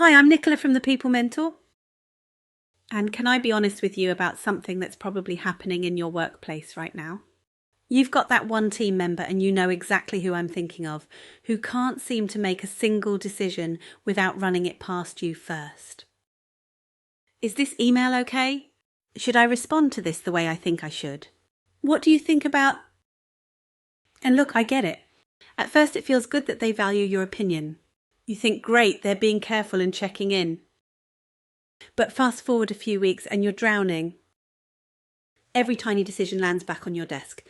Hi, I'm Nicola from the People Mentor. And can I be honest with you about something that's probably happening in your workplace right now? You've got that one team member, and you know exactly who I'm thinking of, who can't seem to make a single decision without running it past you first. Is this email okay? Should I respond to this the way I think I should? What do you think about... And look, I get it. At first it feels good that they value your opinion. You think, great, they're being careful and checking in. But fast forward a few weeks and you're drowning. Every tiny decision lands back on your desk.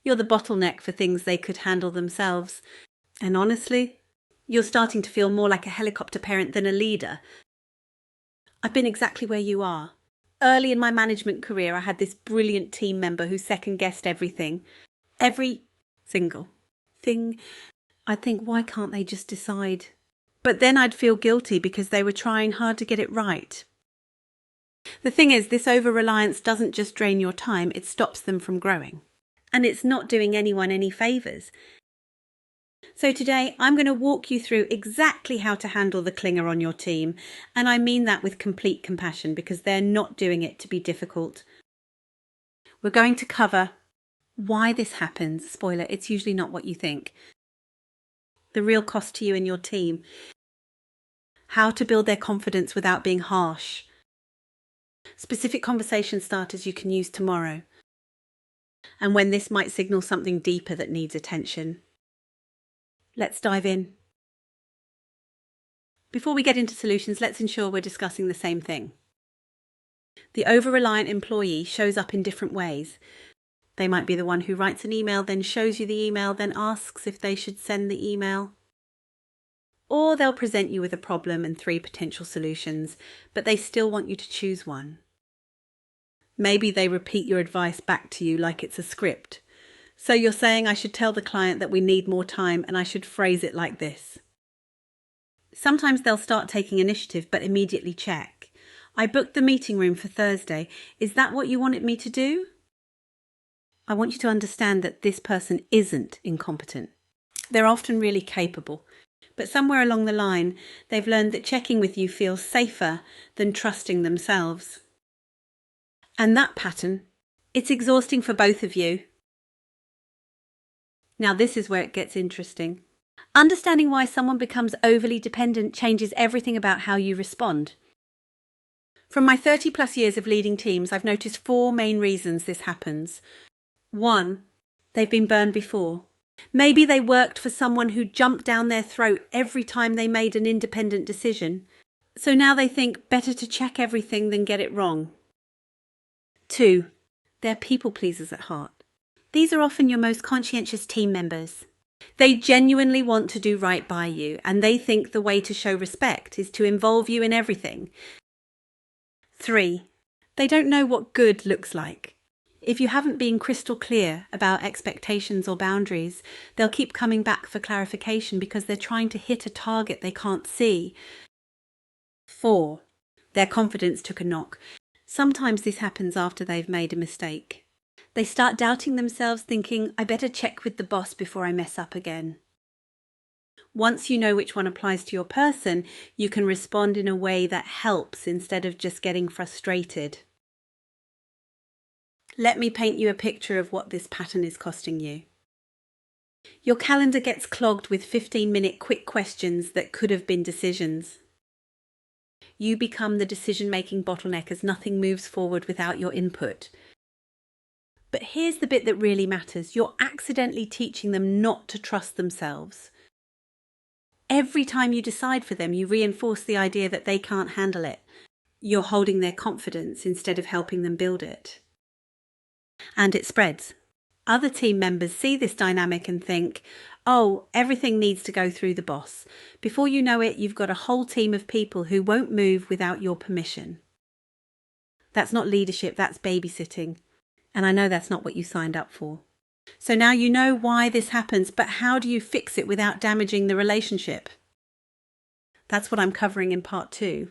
You're the bottleneck for things they could handle themselves. And honestly, you're starting to feel more like a helicopter parent than a leader. I've been exactly where you are. Early in my management career, I had this brilliant team member who second-guessed everything. Every single thing. I'd think, why can't they just decide? But then I'd feel guilty because they were trying hard to get it right. The thing is, this over-reliance doesn't just drain your time, it stops them from growing. And it's not doing anyone any favours. So today, I'm going to walk you through exactly how to handle the clinger on your team. And I mean that with complete compassion, because they're not doing it to be difficult. We're going to cover why this happens. Spoiler, it's usually not what you think. The real cost to you and your team. How to build their confidence without being harsh. Specific conversation starters you can use tomorrow. And when this might signal something deeper that needs attention. Let's dive in. Before we get into solutions, let's ensure we're discussing the same thing. The over-reliant employee shows up in different ways. They might be the one who writes an email, then shows you the email, then asks if they should send the email. Or they'll present you with a problem and 3 potential solutions, but they still want you to choose one. Maybe they repeat your advice back to you like it's a script. So you're saying I should tell the client that we need more time and I should phrase it like this. Sometimes they'll start taking initiative but immediately check. I booked the meeting room for Thursday. Is that what you wanted me to do? I want you to understand that this person isn't incompetent. They're often really capable. But somewhere along the line, they've learned that checking with you feels safer than trusting themselves. And that pattern, it's exhausting for both of you. Now this is where it gets interesting. Understanding why someone becomes overly dependent changes everything about how you respond. From my 30+ years of leading teams, I've noticed 4 main reasons this happens. 1, they've been burned before. Maybe they worked for someone who jumped down their throat every time they made an independent decision. So now they think better to check everything than get it wrong. 2, they're people pleasers at heart. These are often your most conscientious team members. They genuinely want to do right by you, and they think the way to show respect is to involve you in everything. 3, they don't know what good looks like. If you haven't been crystal clear about expectations or boundaries, they'll keep coming back for clarification because they're trying to hit a target they can't see. 4, their confidence took a knock. Sometimes this happens after they've made a mistake. They start doubting themselves, thinking, I better check with the boss before I mess up again. Once you know which one applies to your person, you can respond in a way that helps instead of just getting frustrated. Let me paint you a picture of what this pattern is costing you. Your calendar gets clogged with 15-minute quick questions that could have been decisions. You become the decision-making bottleneck as nothing moves forward without your input. But here's the bit that really matters. You're accidentally teaching them not to trust themselves. Every time you decide for them, you reinforce the idea that they can't handle it. You're holding their confidence instead of helping them build it. And it spreads. Other team members see this dynamic and think, oh, everything needs to go through the boss. Before you know it, you've got a whole team of people who won't move without your permission. That's not leadership, that's babysitting. And I know that's not what you signed up for. So now you know why this happens, but how do you fix it without damaging the relationship? That's what I'm covering in part 2.